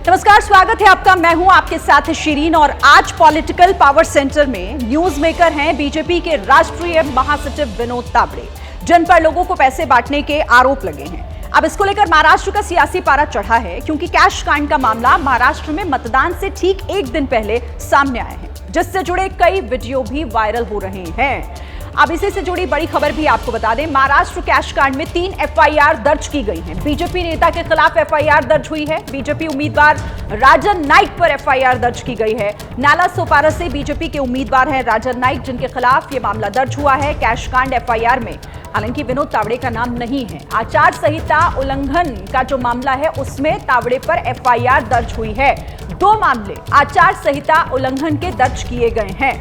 नमस्कार, स्वागत है आपका। मैं हूं आपके साथ शिरीन और आज पॉलिटिकल पावर सेंटर में न्यूज मेकर हैं बीजेपी के राष्ट्रीय महासचिव विनोद तावड़े, जिन पर लोगों को पैसे बांटने के आरोप लगे हैं। अब इसको लेकर महाराष्ट्र का सियासी पारा चढ़ा है, क्योंकि कैश कांड का मामला महाराष्ट्र में मतदान से ठीक एक दिन पहले सामने आया है, जिससे जुड़े कई वीडियो भी वायरल हो रहे हैं। अब इसी से जुड़ी बड़ी खबर भी आपको बता दें, महाराष्ट्र कैश कांड में 3 एफआईआर दर्ज की गई हैं। बीजेपी नेता के खिलाफ एफआईआर दर्ज हुई है। बीजेपी उम्मीदवार राजन नाइक पर एफआईआर दर्ज की गई है। नाला सोपारा से बीजेपी के उम्मीदवार हैं राजन नाइक, जिनके खिलाफ यह मामला दर्ज हुआ है। कैश कांड एफआईआर में हालांकि विनोद तावड़े का नाम नहीं है। आचार संहिता उल्लंघन का जो मामला है उसमें तावड़े पर एफआईआर दर्ज हुई है। 2 मामले आचार संहिता उल्लंघन के दर्ज किए गए हैं।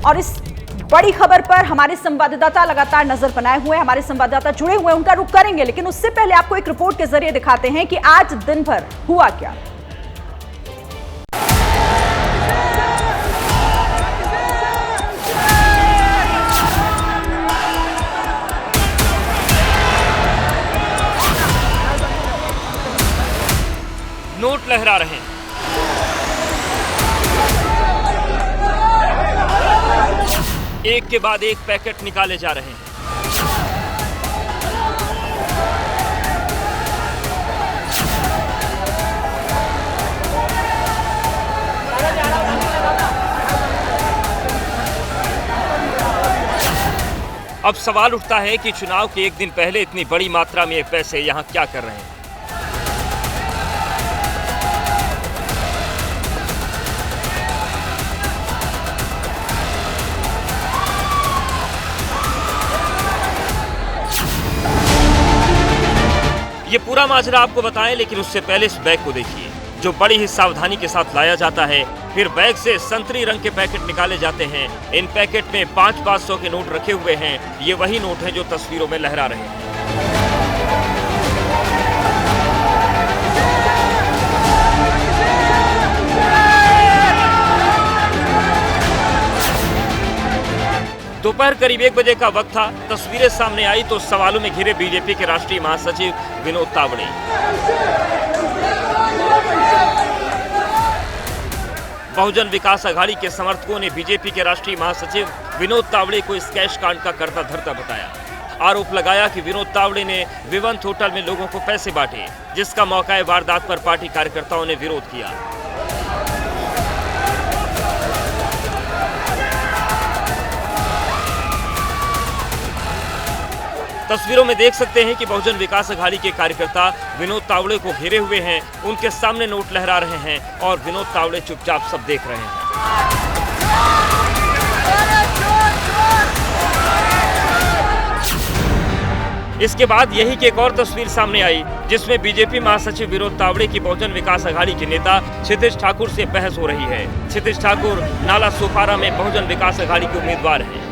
और इस बड़ी खबर पर हमारे संवाददाता लगातार नजर बनाए हुए, हमारे संवाददाता जुड़े हुए, उनका रुख करेंगे। लेकिन उससे पहले आपको एक रिपोर्ट के जरिए दिखाते हैं कि आज दिन भर हुआ क्या। नोट लहरा रहे हैं, एक के बाद एक पैकेट निकाले जा रहे हैं। अब सवाल उठता है कि चुनाव के एक दिन पहले इतनी बड़ी मात्रा में ये पैसे यहां क्या कर रहे हैं। ये पूरा माजरा आपको बताएं, लेकिन उससे पहले इस बैग को देखिए, जो बड़ी ही सावधानी के साथ लाया जाता है। फिर बैग से संतरी रंग के पैकेट निकाले जाते हैं। इन पैकेट में 500-500 के नोट रखे हुए हैं। ये वही नोट हैं जो तस्वीरों में लहरा रहे हैं। दोपहर करीब 1 बजे का वक्त था। तस्वीरें सामने आई तो सवालों में घिरे बीजेपी के राष्ट्रीय महासचिव विनोद तावड़े। बहुजन विकास अघाड़ी के समर्थकों ने बीजेपी के राष्ट्रीय महासचिव विनोद तावड़े को इस कैश कांड का कर्ता धर्ता बताया। आरोप लगाया कि विनोद तावड़े ने विवंत होटल में लोगों को पैसे बांटे, जिसका मौका वारदात पर पार्टी कार्यकर्ताओं ने विरोध किया। तस्वीरों में देख सकते हैं कि बहुजन विकास अघाड़ी के कार्यकर्ता विनोद तावड़े को घेरे हुए हैं। उनके सामने नोट लहरा रहे हैं और विनोद तावड़े चुपचाप सब देख रहे हैं। इसके बाद यही की एक और तस्वीर सामने आई, जिसमें बीजेपी महासचिव विनोद तावड़े की बहुजन विकास अघाड़ी के नेता क्षितिज ठाकुर से बहस हो रही है। क्षितिज ठाकुर नाला सोपारा में बहुजन विकास अघाड़ी के उम्मीदवार हैं।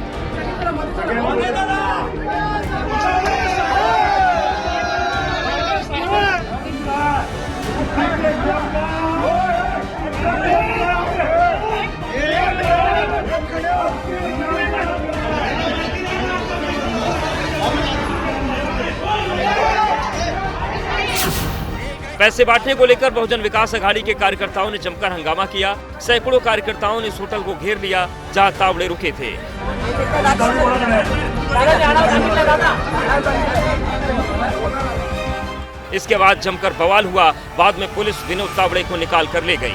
पैसे बांटने को लेकर बहुजन विकास अघाड़ी के कार्यकर्ताओं ने जमकर हंगामा किया। सैकड़ों कार्यकर्ताओं ने इस होटल को घेर लिया जहां तावड़े रुके थे। इसके बाद जमकर बवाल हुआ। बाद में पुलिस विनोद तावड़े को निकाल कर ले गई।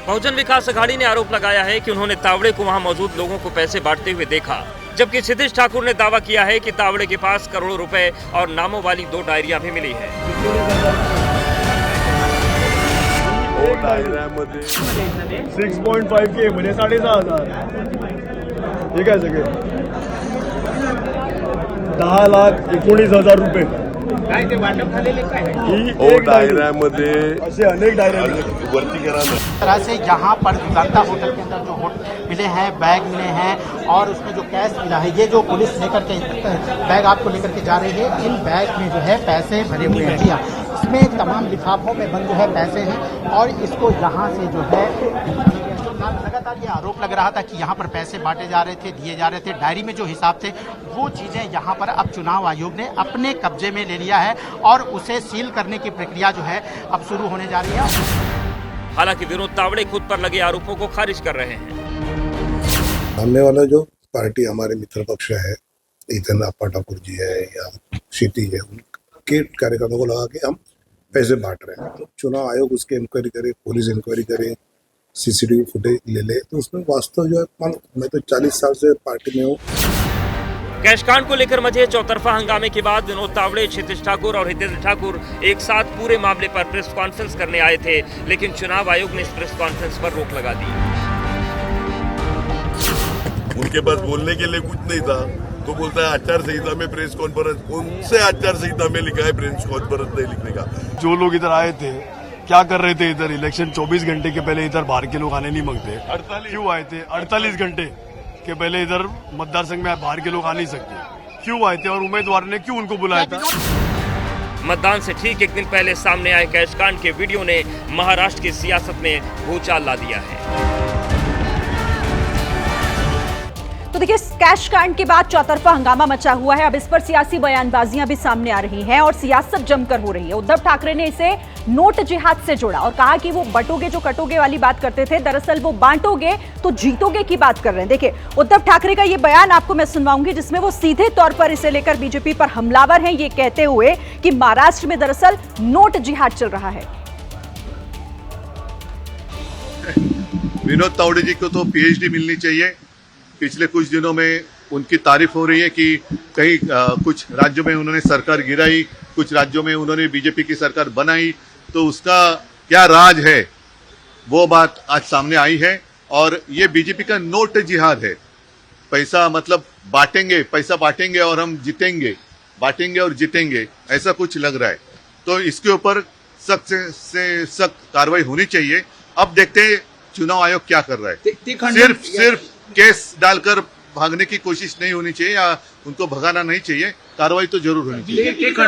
बहुजन विकास अघाड़ी ने आरोप लगाया है कि उन्होंने तावड़े को वहां मौजूद लोगों को पैसे बांटते हुए देखा, जबकि क्षितिज ठाकुर ने दावा किया है कि तावड़े के पास करोड़ों रुपए और नामों वाली 2 डायरियां भी मिली है। 6.5 के म्हणजे 6,500 ठीक आहे सगळे 10,19,000 रुपये काय ते वाटप झालेले काय डायऱ्यामध्ये असे अनेक डायऱ्या वरती करा तरह से यहाँ पर जनता होटल के अंदर जो मिले हैं, बैग मिले हैं और उसमें जो कैश मिला है, ये जो पुलिस लेकर के बैग आपको लेकर के जा रही है, इन बैग में जो है पैसे भरे हुए हैं। इसमें तमाम लिफाफों में बंद जो है पैसे हैं और इसको यहाँ से जो है लगातार ये आरोप लग रहा था कि यहाँ पर पैसे बांटे जा रहे थे, दिए जा रहे थे, डायरी में जो हिसाब थे वो चीजें यहाँ पर अब चुनाव आयोग ने अपने कब्जे में ले लिया है और उसे सील करने की प्रक्रिया जो है अब शुरू होने जा रही है। हालांकि विनोद तावड़े खुद पर लगे आरोपों को खारिज कर रहे हैं। सामने वाला जो पार्टी हमारे मित्र पक्ष है, इतन अप्पा ठाकुर जी है या क्षितिज है, उनके कार्यकर्ताओं को लगा के हम पैसे बांट रहे हैं। तो चुनाव आयोग उसके इंक्वायरी करे, पुलिस इंक्वायरी करे, सीसीटीवी फुटेज ले ले, तो उसमें वास्तव जो है, मैं तो 40 साल से पार्टी में हूँ। कैश कांड को लेकर मचे चौतरफा हंगामे के बाद विनोद तावड़े, क्षितिज ठाकुर और हितेंद्र ठाकुर एक साथ पूरे मामले पर प्रेस कॉन्फ्रेंस करने आए थे, लेकिन चुनाव आयोग ने इस प्रेस कॉन्फ्रेंस पर रोक लगा दी। उनके पास बोलने के लिए कुछ नहीं था, तो बोलता है आचार संहिता में प्रेस कॉन्फ्रेंस। कौन से आचार संहिता में लिखा है प्रेस कॉन्फ्रेंस नहीं लिखने का? जो लोग इधर आए थे क्या कर रहे थे इधर? इलेक्शन 24 घंटे के पहले इधर बाहर के लोग आने नहीं मांगते। 48 क्यों आए थे? 48 घंटे के पहले इधर मतदार संघ में बाहर के लोग आ नहीं सकते, क्यों आए थे? और उम्मीदवार ने क्यों उनको बुलाया था? मतदान से ठीक एक दिन पहले सामने आए कैश कांड के वीडियो ने महाराष्ट्र की सियासत में भूचाल ला दिया है। तो देखिए, कैश कांड के बाद चौतरफा हंगामा मचा हुआ है। अब इस पर सियासी बयानबाजियां भी सामने आ रही हैं और सियासत जमकर हो रही है। उद्धव ठाकरे ने इसे नोट जिहाद से जोड़ा और कहा कि वो बटोगे जो कटोगे वाली बात करते थे, दरअसल वो बांटोगे तो जीतोगे की बात कर रहे हैं। देखिए, उद्धव ठाकरे का ये बयान आपको मैं सुनवाऊंगी, जिसमें वो सीधे तौर पर इसे लेकर बीजेपी पर हमलावर हैं, ये कहते हुए कि महाराष्ट्र में दरअसल नोट जिहाद चल रहा है। विनोद तावड़े जी को तो पीएचडी मिलनी चाहिए। पिछले कुछ दिनों में उनकी तारीफ हो रही है कि कहीं कुछ राज्यों में उन्होंने सरकार गिराई, कुछ राज्यों में उन्होंने बीजेपी की सरकार बनाई, तो उसका क्या राज है, वो बात आज सामने आई है। और ये बीजेपी का नोट जिहाद है। पैसा मतलब बांटेंगे, पैसा बांटेंगे और हम जीतेंगे, बांटेंगे और जीतेंगे, ऐसा कुछ लग रहा है। तो इसके ऊपर सख्त से सख्त कार्रवाई होनी चाहिए। अब देखते हैं चुनाव आयोग क्या कर रहा है। सिर्फ केस डालकर भागने की कोशिश नहीं होनी चाहिए या उनको भगाना नहीं चाहिए, कार्रवाई तो जरूर होनी चाहिए।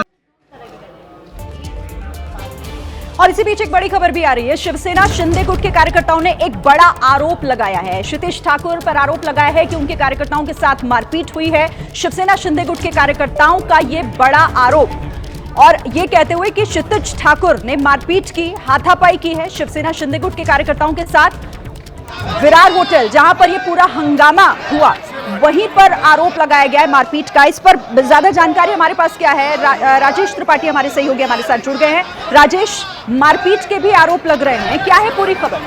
और इसी बीच एक बड़ी खबर भी आ रही है। शिवसेना शिंदे गुट के कार्यकर्ताओं ने एक बड़ा आरोप लगाया है। क्षितिज ठाकुर पर आरोप लगाया है कि उनके कार्यकर्ताओं के साथ मारपीट हुई है। शिवसेना शिंदे गुट के कार्यकर्ताओं का ये बड़ा आरोप, और ये कहते हुए कि क्षितिज ठाकुर ने मारपीट की, हाथापाई की है शिवसेना शिंदे गुट के कार्यकर्ताओं के साथ। विरार होटल, जहां पर ये पूरा हंगामा हुआ, वहीं पर आरोप लगाया गया है मारपीट का। इस पर ज्यादा जानकारी हमारे पास क्या है, राजेश त्रिपाठी हमारे सहयोगी हमारे साथ जुड़ गए हैं। राजेश, मारपीट के भी आरोप लग रहे हैं, क्या है पूरी खबर?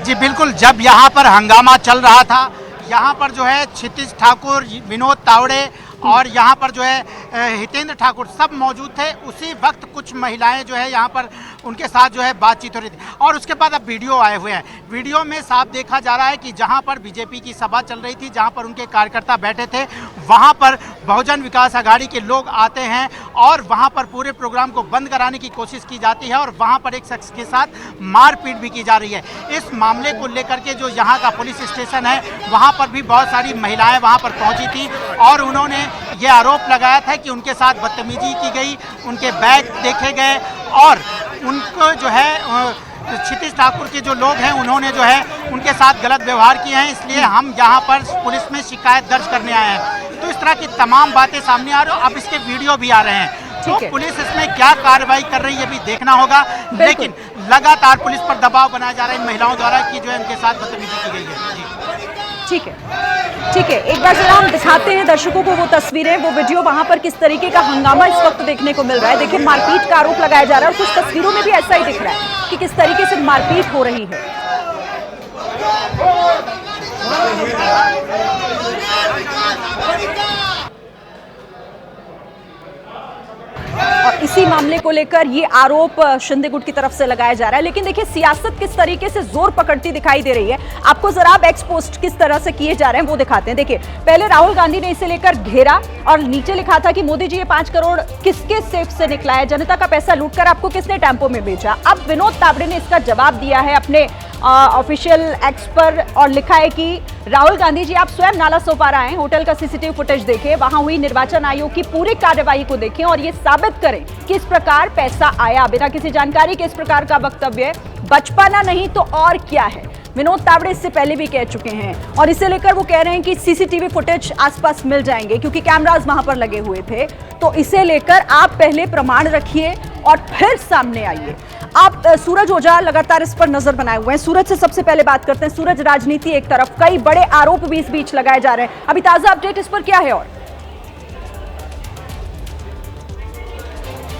जी बिल्कुल, जब यहाँ पर हंगामा चल रहा था, यहाँ पर जो है क्षितिज ठाकुर, विनोद तावड़े और यहाँ पर जो है हितेंद्र ठाकुर सब मौजूद थे। उसी वक्त कुछ महिलाएं जो है यहाँ पर उनके साथ जो है बातचीत हो रही थी और उसके बाद अब वीडियो आए हुए हैं। वीडियो में साफ देखा जा रहा है कि जहाँ पर बीजेपी की सभा चल रही थी, जहाँ पर उनके कार्यकर्ता बैठे थे, वहाँ पर बहुजन विकास आघाड़ी के लोग आते हैं और वहाँ पर पूरे प्रोग्राम को बंद कराने की कोशिश की जाती है और वहाँ पर एक शख्स के साथ मारपीट भी की जा रही है। इस मामले को लेकर के जो यहाँ का पुलिस स्टेशन है, वहाँ पर भी बहुत सारी महिलाएं वहाँ पर पहुँची थी और उन्होंने ये आरोप लगाया था कि उनके साथ बदतमीजी की गई, उनके बैग देखे गए और उनको जो है क्षितिज ठाकुर के जो लोग हैं उन्होंने जो है उनके साथ गलत व्यवहार किए हैं, इसलिए हम यहाँ पर पुलिस में शिकायत दर्ज करने आए हैं। तो इस तरह की तमाम बातें सामने आ रही हैं। अब इसके वीडियो भी आ रहे हैं, तो पुलिस इसमें क्या कार्रवाई कर रही है भी देखना होगा। लेकिन लगातार पुलिस पर दबाव बनाया जा रहा है इन महिलाओं द्वारा कि जो है उनके साथ बदतमीजी की गई है। ठीक है, ठीक है, एक बार जरा हम दिखाते हैं दर्शकों को वो तस्वीरें, वो वीडियो, वहां पर किस तरीके का हंगामा इस वक्त देखने को मिल रहा है। देखिए, मारपीट का आरोप लगाया जा रहा है और कुछ तस्वीरों में भी ऐसा ही दिख रहा है कि किस तरीके से मारपीट हो रही है। और इसी मामले को लेकर ये आरोप शिंदे गुट की तरफ से लगाया जा रहा है। लेकिन देखिए, सियासत किस तरीके से जोर पकड़ती दिखाई दे रही है। आपको जरा अब एक्स पोस्ट किस तरह से किए जा रहे हैं वो दिखाते हैं। देखिए, पहले राहुल गांधी ने इसे लेकर घेरा और नीचे लिखा था कि मोदी जी, ये 5 करोड़ किसके सेफ से निकला है, जनता का पैसा लूटकर आपको किसने टेम्पो में भेजा। अब विनोद तावड़े ने इसका जवाब दिया है अपने ऑफिशियल एक्स पर और लिखा है कि राहुल गांधी जी आप स्वयं नाला सोपारा आए, होटल का सीसीटीवी फुटेज देखें, वहां हुई निर्वाचन आयोग की पूरी कार्यवाही को देखें और ये साबित करें किस प्रकार पैसा आया। बिना किसी जानकारी के इस प्रकार का वक्तव्य बचपना नहीं तो और क्या है। विनोद तावड़े इससे पहले भी कह चुके हैं और इसे लेकर वो कह रहे हैं कि सीसीटीवी फुटेज आसपास मिल जाएंगे क्योंकि कैमरास वहां पर लगे हुए थे। तो इसे लेकर आप पहले प्रमाण रखिए और फिर सामने आइए। आप सूरज ओझा लगातार इस पर नजर बनाए हुए हैं। सूरज से सबसे पहले बात करते हैं। सूरज, राजनीति एक तरफ, कई बड़े आरोप भी इस बीच लगाए जा रहे हैं, अभी ताजा अपडेट इस पर क्या है? और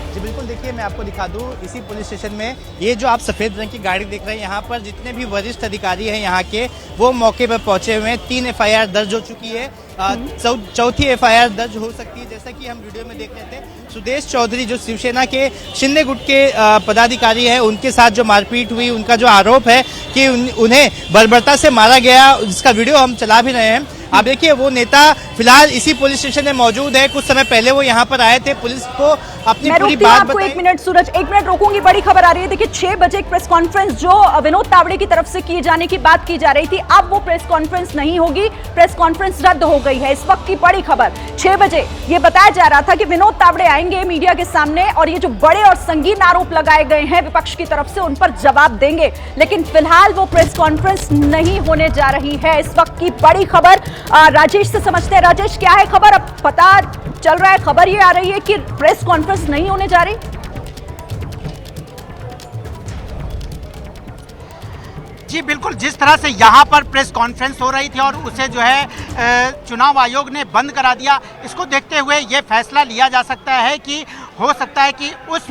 जी बिल्कुल, देखिए मैं आपको दिखा दूं, इसी पुलिस स्टेशन में ये जो आप सफेद रंग की गाड़ी देख रहे हैं, यहाँ पर जितने भी वरिष्ठ अधिकारी हैं यहाँ के, वो मौके पर पहुंचे हुए हैं। 3 FIR दर्ज हो चुकी है, चौथी FIR दर्ज हो सकती है। जैसा कि हम वीडियो में देख रहे थे, सुदेश चौधरी जो शिवसेना के शिंदे गुट के पदाधिकारी हैं, उनके साथ जो मारपीट हुई, उनका जो आरोप है कि उन्हें बर्बरता से मारा गया, जिसका वीडियो हम चला भी रहे हैं। आप देखिए, वो नेता फिलहाल इसी पुलिस स्टेशन में मौजूद है। कुछ समय पहले वो यहाँ पर आए थे, पुलिस को अपनी पूरी बात बताई। 1 मिनट सूरज, 1 मिनट रोकूंगी। बड़ी खबर आ रही है। देखिए 6 बजे एक प्रेस कॉन्फ्रेंस जो विनोद तावड़े की तरफ से किए जाने की बात की जा रही थी, अब वो प्रेस कॉन्फ्रेंस नहीं होगी, प्रेस कॉन्फ्रेंस रद्द हो गई है। इस वक्त की बड़ी खबर, 6 बजे ये बताया जा रहा था कि विनोद तावड़े आएंगे मीडिया के सामने और ये जो बड़े और संगीन आरोप लगाए गए हैं विपक्ष की तरफ से, उन पर जवाब देंगे। लेकिन फिलहाल वो प्रेस कॉन्फ्रेंस नहीं होने जा रही है। इस वक्त की बड़ी खबर राजेश से समझते हैं। राजेश, क्या है खबर? अब पता चल रहा है, खबर ये आ रही है कि प्रेस कॉन्फ्रेंस नहीं होने जा रही। जी बिल्कुल, जिस तरह से यहाँ पर प्रेस कॉन्फ्रेंस हो रही थी और उसे जो है चुनाव आयोग ने बंद करा दिया, इसको देखते हुए ये फैसला लिया जा सकता है कि हो सकता है कि उस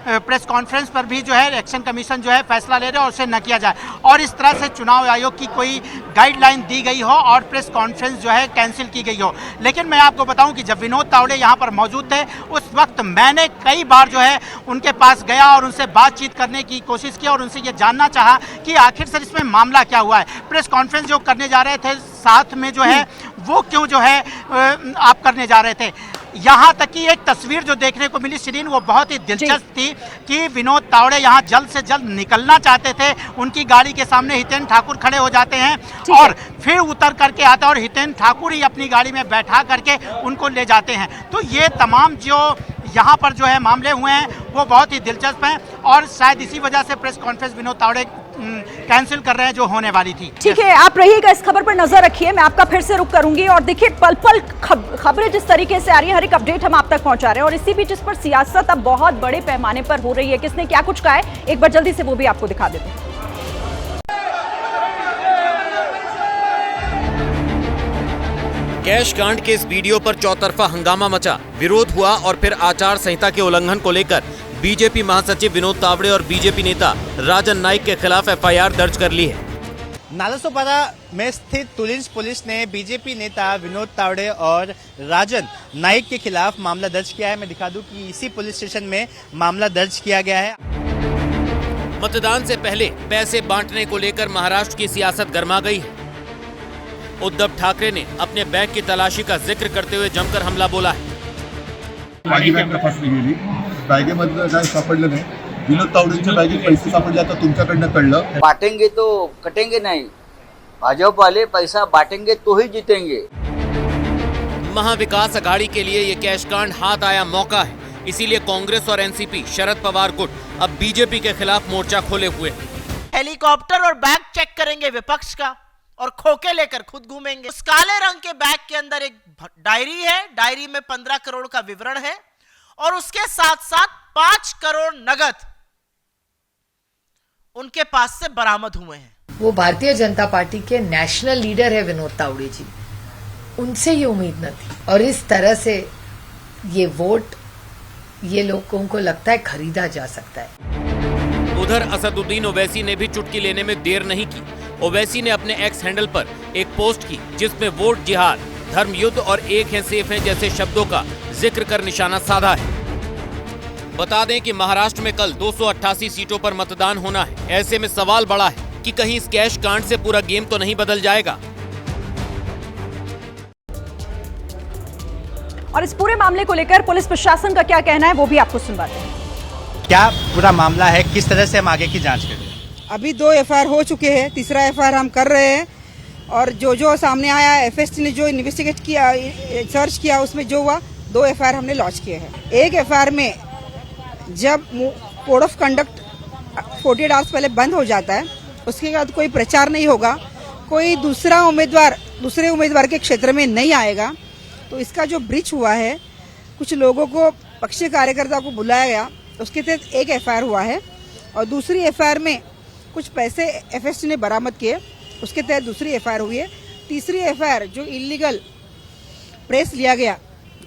प्रेस कॉन्फ्रेंस पर भी जो है इलेक्शन कमीशन जो है फैसला ले रहे हो और उसे न किया जाए, और इस तरह से चुनाव आयोग की कोई गाइडलाइन दी गई हो और प्रेस कॉन्फ्रेंस जो है कैंसिल की गई हो। लेकिन मैं आपको बताऊं कि जब विनोद तावड़े यहाँ पर मौजूद थे, उस वक्त मैंने कई बार जो है उनके पास गया और उनसे बातचीत करने की कोशिश की और उनसे ये जानना चाहा कि आखिर सर इसमें मामला क्या हुआ है। प्रेस कॉन्फ्रेंस जो करने जा रहे थे साथ में जो है वो क्यों जो है आप करने जा रहे थे। यहाँ तक कि एक तस्वीर जो देखने को मिली शिरीन, वो बहुत ही दिलचस्प थी कि विनोद तावड़े यहाँ जल्द से जल्द निकलना चाहते थे। उनकी गाड़ी के सामने हितेन ठाकुर खड़े हो जाते हैं और फिर उतर करके आते हैं और हितेन ठाकुर ही अपनी गाड़ी में बैठा करके उनको ले जाते हैं। तो ये तमाम जो यहाँ पर जो है मामले हुए हैं वो बहुत ही दिलचस्प हैं और शायद इसी वजह से press conference Vinod Tawde cancel कर रहे हैं जो होने वाली थी। ठीक है, आप रहिएगा, इस खबर पर नजर रखिए। मैं आपका फिर से रुक करूंगी और देखिए पल पल खबरें जिस तरीके से आ रही है, हर एक अपडेट हम आप तक पहुंचा रहे हैं और इसी बीच इस पर सियासत अब बहुत बड़े पैमाने पर हो रही है। किसने क्या कुछ कहा है, एक बार जल्दी से वो भी आपको दिखा देते हैं। कैश कांड के इस वीडियो पर चौतरफा हंगामा मचा, विरोध हुआ और फिर आचार संहिता के उल्लंघन को लेकर बीजेपी महासचिव विनोद तावड़े और बीजेपी नेता राजन नाइक के खिलाफ FIR दर्ज कर ली है। नालासोपारा में स्थित तुलिंज पुलिस ने बीजेपी नेता विनोद तावड़े और राजन नाइक के खिलाफ मामला दर्ज किया है। मैं दिखा दूं कि इसी पुलिस स्टेशन में मामला दर्ज किया गया है। मतदान से पहले पैसे बांटने को लेकर महाराष्ट्र की सियासत गर्मा गई है। उद्धव ठाकरे ने अपने बैग की तलाशी का जिक्र करते हुए जमकर हमला बोला है। माझी बॅग तपासली गेली, बॅगेमधलं काय सापडलं नाही। विनोद तावडेंच्या बॅगेत पैसे सापडले, आता तुमच्याकडनं कळलं। बांटेंगे तो कटेंगे नहीं, भाजपा वाले पैसा बांटेंगे तो ही जीतेंगे। महाविकास अघाड़ी के लिए ये कैश कांड हाथ आया मौका है, इसीलिए कांग्रेस और एनसीपी शरद पवार गुट अब बीजेपी के खिलाफ मोर्चा खोले हुए हैं। हेलीकॉप्टर और बैग चेक करेंगे विपक्ष का और खोखे लेकर खुद घूमेंगे। उस काले रंग के बैग के अंदर एक डायरी है, डायरी में 15 करोड़ का विवरण है और उसके साथ साथ 5 करोड़ नगद उनके पास से बरामद हुए हैं। वो भारतीय जनता पार्टी के नेशनल लीडर है विनोद तावड़े जी, उनसे ये उम्मीद न थी और इस तरह से ये वोट ये लोगों को लगता है खरीदा जा सकता है। उधर असदुद्दीन ओवैसी ने भी चुटकी लेने में देर नहीं की। ओवैसी ने अपने एक्स हैंडल पर एक पोस्ट की जिसमें वोट जिहाद, धर्म युद्ध और एक है सेफ है जैसे शब्दों का जिक्र कर निशाना साधा है। बता दें कि महाराष्ट्र में कल 288 सीटों पर मतदान होना है। ऐसे में सवाल बड़ा है कि कहीं इस कैश कांड से पूरा गेम तो नहीं बदल जाएगा। और इस पूरे मामले को लेकर पुलिस प्रशासन का क्या कहना है वो भी आपको सुनवाते हैं। क्या पूरा मामला है, किस तरह से हम आगे की जांच करें? अभी 2 एफआईआर हो चुके हैं, तीसरा एफआईआर हम कर रहे हैं। और जो सामने आया, एफएसटी ने जो इन्वेस्टिगेट किया, सर्च किया, उसमें जो हुआ 2 एफआईआर हमने लॉन्च किए हैं। एक एफआईआर में जब कोड ऑफ कंडक्ट 48 आवर्स पहले बंद हो जाता है, उसके बाद कोई प्रचार नहीं होगा, कोई दूसरे उम्मीदवार के क्षेत्र में नहीं आएगा, तो इसका जो ब्रीच हुआ है, कुछ लोगों को, पक्षीय कार्यकर्ता को बुलाया गया, उसके तहत एक एफआईआर हुआ है। और दूसरी एफआईआर में कुछ पैसे एफएसटी ने बरामद किए, उसके तहत दूसरी एफआईआर हुई है। तीसरी एफआईआर जो इलीगल प्रेस लिया गया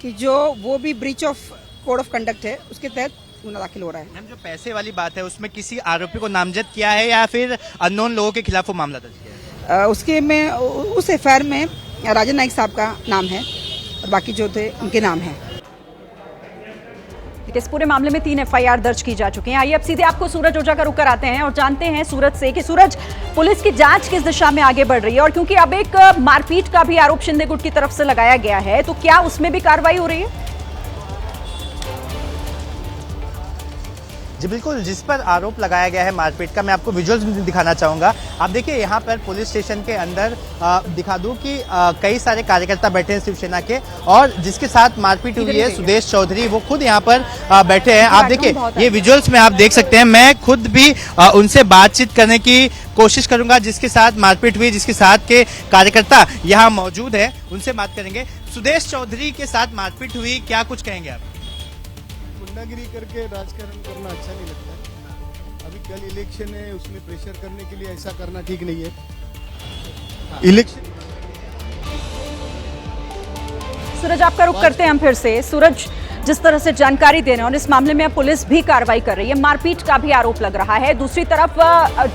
कि जो वो भी breach of code of conduct है, उसके तहत गुना दाखिल हो रहा है। मैम, जो पैसे वाली बात है उसमें किसी आरोपी को नामजद किया है या फिर अननोन लोगों के खिलाफ वो मामला दर्ज किया है? उसके में उस एफआईआर में राजन नाइक साहब का नाम है और बाकी जो थे उनके नाम है। इस पूरे मामले में 3 एफआईआर दर्ज की जा चुकी हैं। आइए अब सीधे आपको सूरज ओझा का रुख कराते हैं और जानते हैं सूरज से कि सूरज, पुलिस की जांच किस दिशा में आगे बढ़ रही है, और क्योंकि अब एक मारपीट का भी आरोप शिंदे गुट की तरफ से लगाया गया है, तो क्या उसमें भी कार्रवाई हो रही है? जी बिल्कुल, जिस पर आरोप लगाया गया है मारपीट का, मैं आपको विजुअल्स दिखाना चाहूंगा। आप देखिए यहाँ पर पुलिस स्टेशन के अंदर दिखा दूं कि कई सारे कार्यकर्ता बैठे हैं शिवसेना के, और जिसके साथ मारपीट हुई है सुदेश चौधरी, वो खुद यहाँ पर बैठे हैं। आप देखिए ये विजुअल्स में आप देख सकते हैं। मैं खुद भी उनसे बातचीत करने की कोशिश करूंगा जिसके साथ मारपीट हुई, जिसके साथ के कार्यकर्ता यहाँ मौजूद है, उनसे बात करेंगे। सुदेश चौधरी के साथ मारपीट हुई, क्या कुछ कहेंगे आप? गुंडागिरी करके राजकारण करना अच्छा नहीं लगता है। अभी कल इलेक्शन है, उसमें प्रेशर करने के लिए ऐसा करना ठीक नहीं है। इलेक्शन सूरज, आपका रुख करते हैं हम फिर से। सूरज, जिस तरह से जानकारी दे रहे हैं, और इस मामले में पुलिस भी कार्रवाई कर रही है, मारपीट का भी आरोप लग रहा है। दूसरी तरफ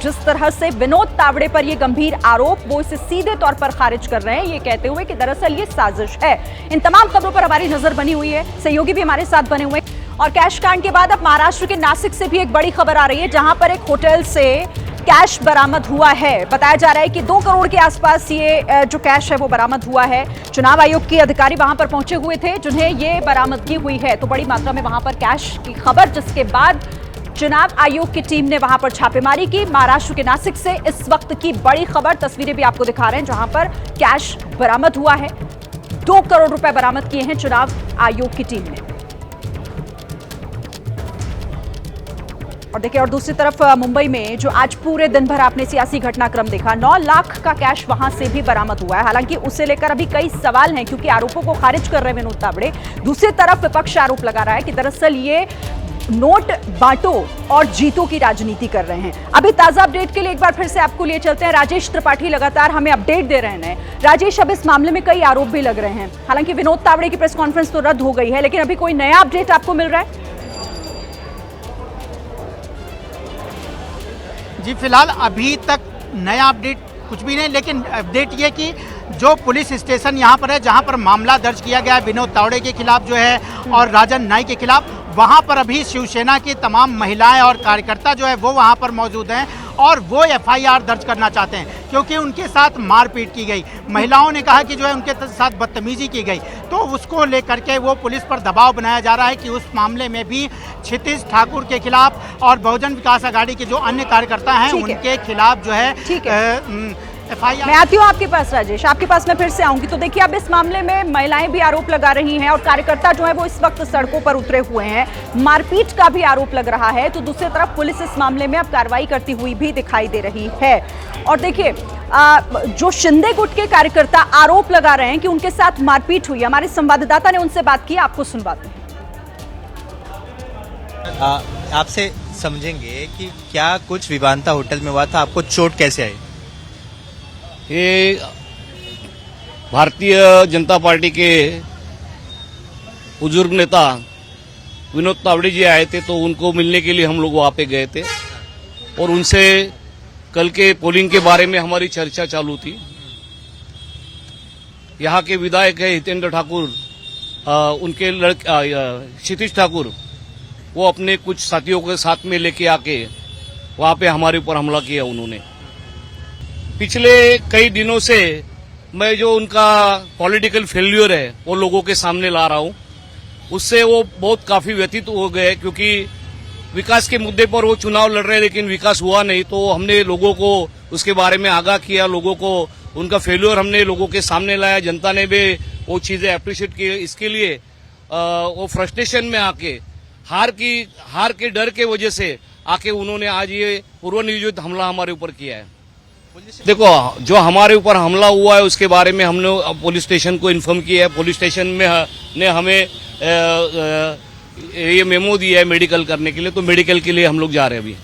जिस तरह से विनोद तावड़े पर ये गंभीर आरोप, वो इसे सीधे तौर पर खारिज कर रहे हैं, ये कहते हुए कि दरअसल ये साजिश है। इन तमाम खबरों पर हमारी नजर बनी हुई है, सहयोगी भी हमारे साथ बने हुए हैं। और कैश कांड के बाद अब महाराष्ट्र के नासिक से भी एक बड़ी खबर आ रही है, जहां पर एक होटल से कैश बरामद हुआ है। बताया जा रहा है कि 2 करोड़ के आसपास ये जो कैश है वो बरामद हुआ है। चुनाव आयोग के अधिकारी वहां पर पहुंचे हुए थे, जिन्हें ये बरामदगी हुई है। तो बड़ी मात्रा में वहां पर कैश की खबर, जिसके बाद चुनाव आयोग की टीम ने वहां पर छापेमारी की। महाराष्ट्र के नासिक से इस वक्त की बड़ी खबर, तस्वीरें भी आपको दिखा रहे हैं, जहां पर कैश बरामद हुआ है। 2 करोड़ रुपए बरामद किए हैं चुनाव आयोग की टीम ने। और देखिए, और दूसरी तरफ मुंबई में जो आज पूरे दिन भर आपने सियासी घटनाक्रम देखा, 9 लाख का कैश वहां से भी बरामद हुआ है। हालांकि उसे लेकर अभी कई सवाल हैं, क्योंकि आरोपों को खारिज कर रहे हैं विनोद तावड़े। दूसरी तरफ विपक्ष आरोप लगा रहा है कि दरअसल ये नोट बांटो और जीतो की राजनीति कर रहे हैं। अभी ताजा अपडेट के लिए एक बार फिर से आपको लिए चलते हैं। राजेश त्रिपाठी लगातार हमें अपडेट दे रहे हैं। राजेश, अब इस मामले में कई आरोप भी लग रहे हैं। हालांकि विनोद तावड़े की प्रेस कॉन्फ्रेंस तो रद्द हो गई है, लेकिन अभी कोई नया अपडेट आपको मिल रहा है? जी फिलहाल अभी तक नया अपडेट कुछ भी नहीं, लेकिन अपडेट ये कि जो पुलिस स्टेशन यहाँ पर है, जहाँ पर मामला दर्ज किया गया है विनोद तावड़े के खिलाफ जो है और राजन नाइक के खिलाफ, वहाँ पर अभी शिवसेना की तमाम महिलाएं और कार्यकर्ता जो है वो वहाँ पर मौजूद हैं और वो एफआईआर दर्ज करना चाहते हैं, क्योंकि उनके साथ मारपीट की गई। महिलाओं ने कहा कि जो है उनके साथ बदतमीजी की गई, तो उसको लेकर के वो पुलिस पर दबाव बनाया जा रहा है कि उस मामले में भी क्षितिज ठाकुर के खिलाफ और बहुजन विकास आघाड़ी के जो अन्य कार्यकर्ता हैं उनके खिलाफ जो है मैं आती हूँ आपके पास राजेश, आपके पास मैं फिर से आऊंगी। तो देखिए, अब इस मामले में महिलाएं भी आरोप लगा रही हैं और कार्यकर्ता जो है वो इस वक्त सड़कों पर उतरे हुए हैं। मारपीट का भी आरोप लग रहा है। तो दूसरी तरफ पुलिस इस मामले में अब कार्रवाई करती हुई भी दिखाई दे रही है। और देखिए, जो शिंदे गुट के कार्यकर्ता आरोप लगा रहे हैं कि उनके साथ मारपीट हुई, हमारे संवाददाता ने उनसे बात की, आपको सुनवाते हैं। आपसे समझेंगे कि क्या कुछ विवांता होटल में हुआ था, आपको चोट कैसे आई? ये भारतीय जनता पार्टी के बुजुर्ग नेता विनोद तावड़े जी आए थे, तो उनको मिलने के लिए हम लोग वहाँ पे गए थे और उनसे कल के पोलिंग के बारे में हमारी चर्चा चालू थी। यहाँ के विधायक है हितेंद्र ठाकुर, उनके क्षितिज ठाकुर, वो अपने कुछ साथियों के साथ में लेके आके वहाँ पे हमारे ऊपर हमला किया उन्होंने। पिछले कई दिनों से मैं जो उनका पॉलिटिकल फेल्यूर है वो लोगों के सामने ला रहा हूं, उससे वो बहुत काफी व्यथित हो गए, क्योंकि विकास के मुद्दे पर वो चुनाव लड़ रहे हैं, लेकिन विकास हुआ नहीं। तो हमने लोगों को उसके बारे में आगाह किया, लोगों को उनका फेल्योर हमने लोगों के सामने लाया, जनता ने भी वो चीजें अप्रिशिएट की। इसके लिए वो फ्रस्ट्रेशन में आके हार के डर के वजह से आके उन्होंने आज ये पूर्व नियोजित हमला हमारे ऊपर किया है। देखो, जो हमारे ऊपर हमला हुआ है उसके बारे में हमने पुलिस स्टेशन को इन्फॉर्म किया है। पुलिस स्टेशन में ने हमें ये मेमो दिया है मेडिकल करने के लिए, तो मेडिकल के लिए हम लोग जा रहे हैं अभी।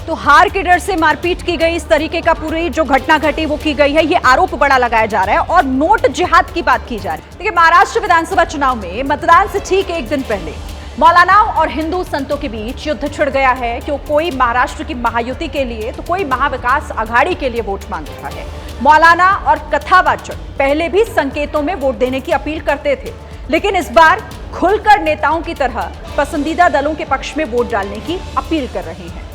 तो हार के डर से मारपीट की गई, इस तरीके का पूरी जो घटना घटी वो की गई है, ये आरोप बड़ा लगाया जा रहा है और नोट जिहाद की बात की जा रही है। देखिए, महाराष्ट्र विधानसभा चुनाव में मतदान से ठीक एक दिन पहले मौलाना और हिंदू संतों के बीच युद्ध छिड़ गया है कि कोई महाराष्ट्र की महायुति के लिए तो कोई महाविकास अघाड़ी के लिए वोट मांग रहा है। मौलाना और कथावाचक पहले भी संकेतों में वोट देने की अपील करते थे, लेकिन इस बार खुलकर नेताओं की तरह पसंदीदा दलों के पक्ष में वोट डालने की अपील कर रहे हैं।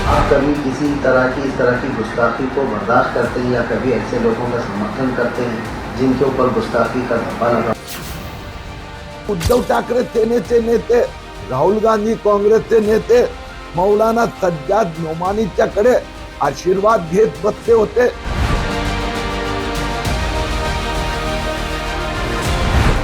आप कभी किसी इस तरह की गुस्ताखी को बर्दाश्त करते हैं या कभी ऐसे लोगों का समर्थन करते हैं जिनके ऊपर गुस्ताखी का धब्बा लगा? उद्धव ठाकरे सेनेचे नेते, राहुल गांधी काँग्रेसचे नेते मौलाना सज्जाद नोमानीच्याकडे आशीर्वाद घेत बसले होते।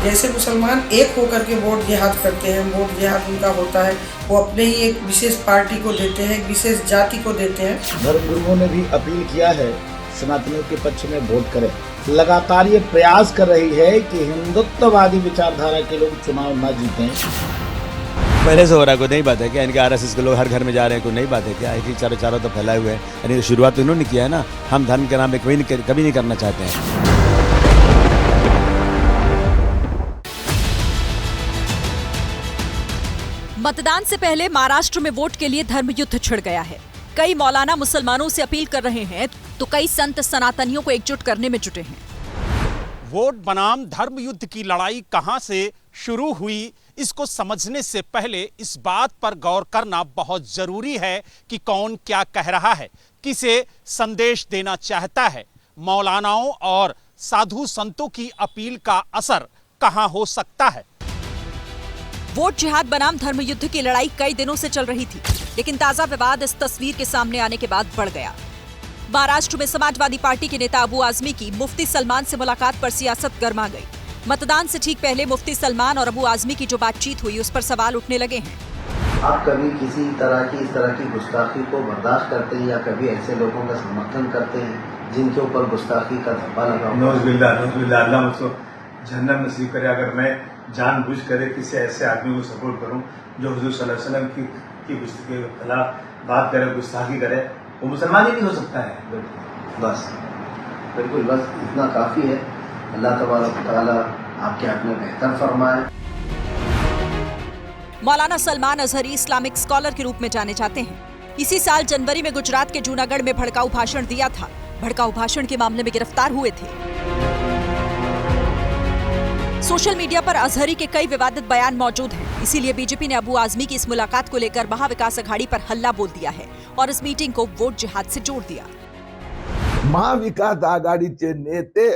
जैसे मुसलमान एक होकर के वोट जिहाद करते हैं, वोट जिहाद उनका होता है, वो अपने ही एक विशेष पार्टी को देते हैं, एक विशेष जाति को देते हैं। धर्मगुरुओं ने भी अपील किया है सनातनियों के पक्ष में वोट करें। लगातार ये प्रयास कर रही है कि हिंदुत्ववादी विचारधारा के लोग चुनाव न जीतें। पहले से हो रहा है, कोई नई बात है क्या? इनके आरएसएस के लोग हर घर में जा रहे हैं, कोई नई बात है क्या? एक ही चारों तो फैलाए हुए हैं। यानी शुरुआत तो इन्होंने किया है ना। हम धर्म के नाम पे कभी नहीं करना चाहते हैं। मतदान से पहले महाराष्ट्र में वोट के लिए धर्म युद्ध छिड़ गया है। कई मौलाना मुसलमानों से अपील कर रहे हैं, तो कई संत सनातनियों को एकजुट करने में जुटे हैं। वोट बनाम धर्म युद्ध की लड़ाई कहां से शुरू हुई, इसको समझने से पहले इस बात पर गौर करना बहुत जरूरी है कि कौन क्या कह रहा है, किसे संदेश देना चाहता है। मौलानाओं और साधु संतों की अपील का असर कहां हो सकता है? वोट जिहाद बनाम धर्म युद्ध की लड़ाई कई दिनों से चल रही थी, लेकिन ताजा विवाद इस तस्वीर के सामने आने के बाद बढ़ गया। महाराष्ट्र में समाजवादी पार्टी के नेता अबू आजमी की मुफ्ती सलमान से मुलाकात पर सियासत गर्मा गई। मतदान से ठीक पहले मुफ्ती सलमान और अबू आजमी की जो बातचीत हुई, उस पर सवाल उठने लगे हैं। आप कभी किसी इस तरह की गुस्ताखी को बर्दाश्त करते हैं या कभी ऐसे लोगों का समर्थन करते हैं जिनके ऊपर गुस्ताखी का धब्बा लगा? नौजुबिल्लाह, अल्लाह मुझको जन्नत नसीब करे। अगर मैं जानबूझ कर किसी ऐसे आदमी को सपोर्ट करूं जो हुजूर सल्लल्लाहु अलैहि वसल्लम की गुस्ताखी के खिलाफ बात करे, गुस्ताखी करे, वो मुसलमान ही नहीं हो सकता है। बस इतना काफी है। अल्लाह तबारक व तआला आपके हक में बेहतर फरमाए। मौलाना सलमान अजहरी इस्लामिक स्कॉलर के रूप में जाने जाते हैं। इसी साल जनवरी में गुजरात के जूनागढ़ में भड़काऊ भाषण दिया था। भड़काऊ भाषण के मामले में गिरफ्तार हुए थे। सोशल मीडिया पर अजहरी के कई विवादित बयान मौजूद हैं। इसीलिए बीजेपी ने अबू आजमी की इस मुलाकात को लेकर महाविकास अघाड़ी पर हल्ला बोल दिया है और इस मीटिंग को वोट जिहाद से जोड़ दिया। महाविकास आघाडीचे नेते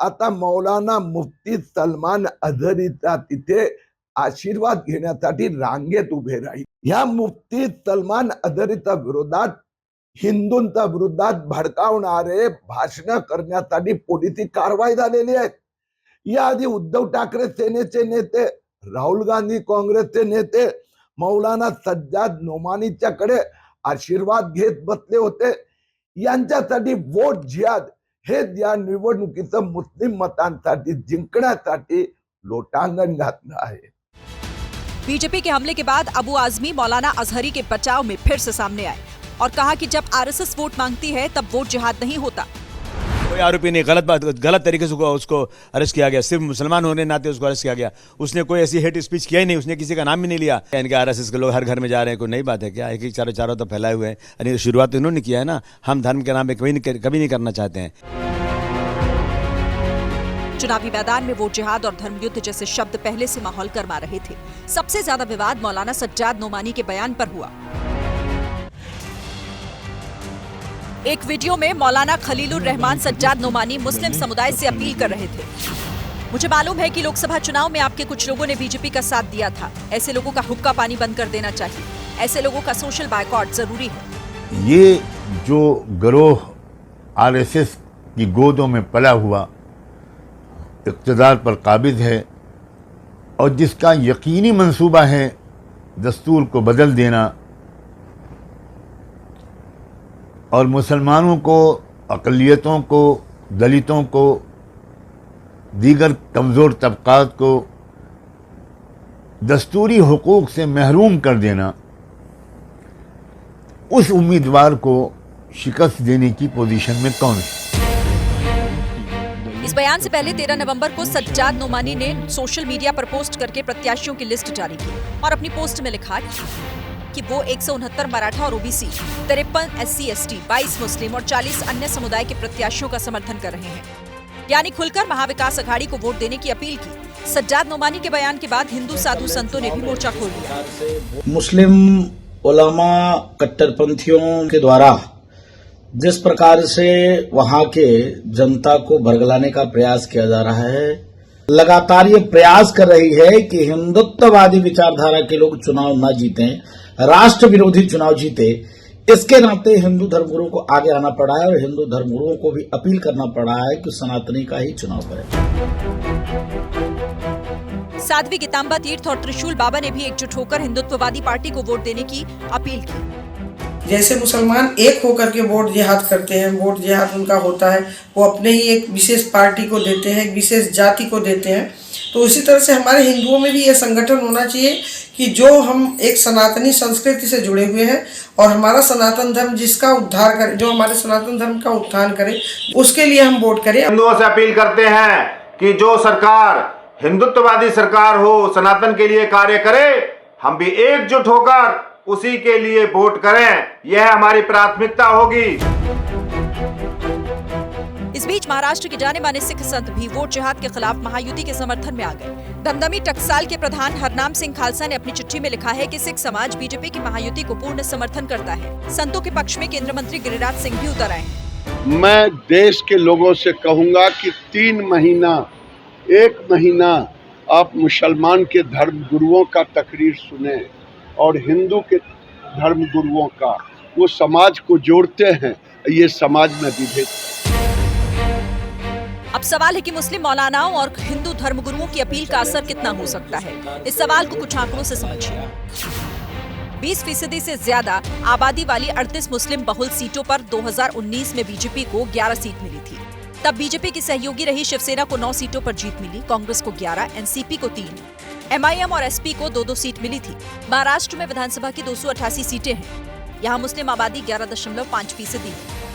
आता मौलाना मुफ्ती सलमान अजहरीचा तिथे आशीर्वाद घेण्यासाठी रांगेत उभे राहील। या मुफ्ती सलमान अजहरीच्या विरोधात, हिंदूंच्या विरोधात भडकावणारे भाषण करण्यासाठी पोलिसी कारवाई झालेली आहे। याआधी उद्धव ठाकरे सेनेचे नेते, राहुल गांधी काँग्रेसचे नेते मौलाना सज्जाद नोमानीच्याकडे आशीर्वाद घेत बसले होते। यांच्यासाठी वोट जिहाद हे या निवडणुकीचं मुस्लिम मतांसाठी जिंकण्यासाठी लोटांगण घातलं आहे। बीजेपी के हमले के बाद अबू आजमी मौलाना अजहरी के बचाव में फिर से सामने आए और कहा कि जब आरएसएस वोट मांगती है तब वोट जिहाद नहीं होता। कोई आरोपी नहीं, गलत तरीके से उसको अरेस्ट किया गया। सिर्फ मुसलमान होने नाते उसको अरेस्ट किया गया। उसने कोई ऐसी हेट स्पीच किया ही नहीं, उसने किसी का नाम भी नहीं लिया। इनके आरएसएस के लोग हर घर में जा रहे हैं, कोई नई बात है क्या? एक ही चारों तो फैलाए हुए हैं। यानी शुरुआत तो इन्होंने किया है ना। हम धर्म के नाम पे कभी नहीं करना चाहते हैं। चुनावी मैदान में वोट जिहाद और धर्म युद्ध जैसे शब्द पहले से माहौल गरमा रहे थे। सबसे ज्यादा विवाद मौलाना सज्जाद नोमानी के बयान पर हुआ। एक वीडियो में मौलाना खलीलुर रहमान सज्जाद नोमानी मुस्लिम समुदाय से अपील कर रहे थे। मुझे मालूम है कि लोकसभा चुनाव में आपके कुछ लोगों ने बीजेपी का साथ दिया था। ऐसे लोगों का हुक्का पानी बंद कर देना चाहिए। ऐसे लोगों का सोशल बायकॉट जरूरी है। ये जो गिरोह आरएसएस की गोदों में पला हुआ इक़्तिदार पर काबिज है और जिसका यकीनी मंसूबा है दस्तूर को बदल देना और मुसलमानों को, अक़लियतों को, दलितों को, दीगर कमज़ोर तबक़ात को दस्तूरी हुकूक से महरूम कर देना, उस उम्मीदवार को शिकस्त देने की पोजीशन में कौन है? इस बयान से पहले 13 नवंबर को सज्जाद नोमानी ने सोशल मीडिया पर पोस्ट करके प्रत्याशियों की लिस्ट जारी की और अपनी पोस्ट में लिखा कि वो 169 मराठा और ओबीसी, 53 SC ST, 22 मुस्लिम और 40 अन्य समुदाय के प्रत्याशियों का समर्थन कर रहे हैं। यानी खुलकर महाविकास अघाड़ी को वोट देने की अपील की। सज्जाद नोमानी के बयान के बाद हिंदू साधु संतों ने भी मोर्चा खोल दिया। मुस्लिम उलमा कट्टरपंथियों के द्वारा जिस प्रकार से वहां के जनता को भरगलाने का प्रयास किया जा रहा है, लगातार ये प्रयास कर रही है कि हिंदुत्ववादी विचारधारा के लोग चुनाव न जीतें, राष्ट्र विरोधी चुनाव जीते। इसके नाते हिंदू धर्मगुरुओं को आगे आना पड़ा है और हिंदू धर्मगुरुओं को भी अपील करना पड़ा है कि सनातनी का ही चुनाव करें। साध्वी गीतांबा तीर्थ और त्रिशूल बाबा ने भी एकजुट होकर हिंदुत्ववादी पार्टी को वोट देने की अपील की। जैसे मुसलमान एक होकर के वोट जिहाद करते हैं, वोट जिहाद उनका होता है, वो अपने ही एक विशेष पार्टी को देते हैं, एक विशेष जाति को देते हैं। तो उसी तरह से हमारे हिंदुओं में भी ये संगठन होना चाहिए कि जो हम एक सनातनी संस्कृति से जुड़े हुए हैं और हमारा सनातन धर्म जिसका उद्धार करे, जो हमारे सनातन धर्म का उत्थान करे, उसके लिए हम वोट करें। हिंदुओं से अपील करते हैं कि जो सरकार हिंदुत्ववादी सरकार हो, सनातन के लिए कार्य करे, हम भी एकजुट होकर उसी के लिए वोट करें। यह हमारी प्राथमिकता होगी। इस बीच महाराष्ट्र के जाने माने सिख संत भी वोट जिहाद के खिलाफ महायुति के समर्थन में आ गए। दमदमी टकसाल के प्रधान हरनाम सिंह खालसा ने अपनी चिट्ठी में लिखा है कि सिख समाज बीजेपी की महायुति को पूर्ण समर्थन करता है। संतों के पक्ष में केंद्रीय मंत्री गिरिराज सिंह भी उतर आए हैं। मैं देश के लोगों से कहूंगा कि 1 महीना आप मुसलमान के धर्म गुरुओं का तकरीर सुने और हिंदू के धर्म गुरुओं का, वो समाज को जोड़ते हैं। ये समाज में विभेद। अब सवाल है कि मुस्लिम मौलानाओं और हिंदू धर्मगुरुओं की अपील का असर कितना हो सकता है। इस सवाल को कुछ आंकड़ों से समझिए। 20% से ज्यादा आबादी वाली 38 मुस्लिम बहुल सीटों पर 2019 में बीजेपी को 11 सीट मिली थी। तब बीजेपी की सहयोगी रही शिवसेना को 9 सीटों पर जीत मिली, कांग्रेस को 11, एनसीपी को 3, MIM और SP को 2-2 सीट मिली थी। महाराष्ट्र में विधानसभा की 288 सीटें हैं। यहाँ मुस्लिम आबादी 11.5%।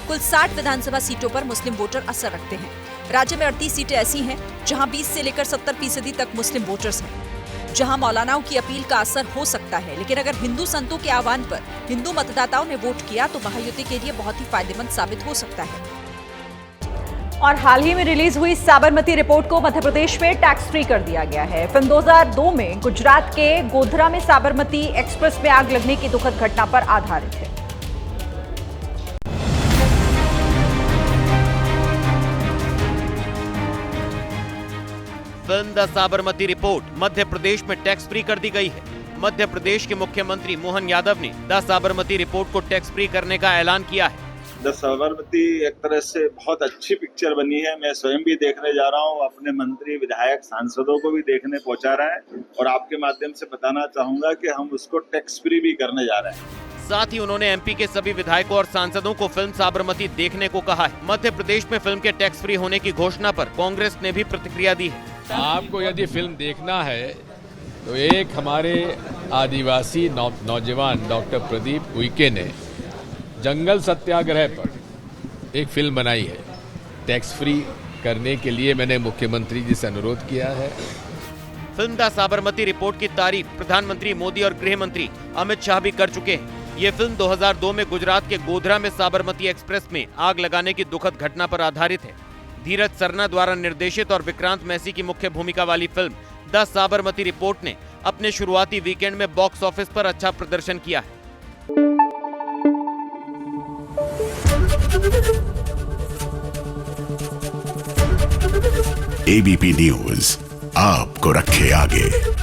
कुल 60 विधानसभा सीटों पर मुस्लिम वोटर असर रखते हैं। राज्य में 38 सीटें ऐसी हैं जहां 20 से लेकर 70% तक मुस्लिम वोटर्स हैं, जहां मौलानाओं की अपील का असर हो सकता है। लेकिन अगर हिंदू संतों के आह्वान पर हिंदू मतदाताओं ने वोट किया तो महायुति के लिए बहुत ही फायदेमंद साबित हो सकता है। और हाल ही में रिलीज हुई साबरमती रिपोर्ट को मध्य प्रदेश में टैक्स फ्री कर दिया गया है। फिल्म 2002 में गुजरात के गोधरा में साबरमती एक्सप्रेस में आग लगने की दुखद घटना पर आधारित है। Film the Sabarmati report Madhya Pradesh में टैक्स फ्री कर दी गई है। मध्य प्रदेश के मुख्यमंत्री मोहन यादव ने द साबरमती रिपोर्ट को टैक्स फ्री करने का ऐलान किया है। द साबरमती एक तरह से बहुत अच्छी पिक्चर बनी है। मैं स्वयं भी देखने जा रहा हूँ, अपने मंत्री, विधायक, सांसदों को भी देखने पहुँचा रहा है और आपके माध्यम से बताना चाहूंगा कि हम उसको टैक्स फ्री भी करने जा रहे हैं। साथ ही उन्होंने MP के सभी विधायकों और सांसदों को फिल्म साबरमती देखने को कहा है। मध्य प्रदेश में फिल्म के टैक्स फ्री होने की घोषणा पर कांग्रेस ने भी प्रतिक्रिया दी है। आपको यदि फिल्म देखना है तो एक हमारे आदिवासी नौजवान डॉक्टर प्रदीप उइके ने जंगल सत्याग्रह पर एक फिल्म बनाई है। टैक्स फ्री करने के लिए मैंने मुख्यमंत्री जी से अनुरोध किया है। फिल्म द साबरमती रिपोर्ट की तारीफ प्रधानमंत्री मोदी और गृह मंत्री अमित शाह भी कर चुके हैं। ये फिल्म 2002 में गुजरात के गोधरा में साबरमती एक्सप्रेस में आग लगाने की दुखद घटना पर आधारित है। धीरज सरना द्वारा निर्देशित और विक्रांत मैसी की मुख्य भूमिका वाली फिल्म द साबरमती रिपोर्ट ने अपने शुरुआती वीकेंड में बॉक्स ऑफिस पर अच्छा प्रदर्शन किया है। एबीपी न्यूज आपको रखे आगे।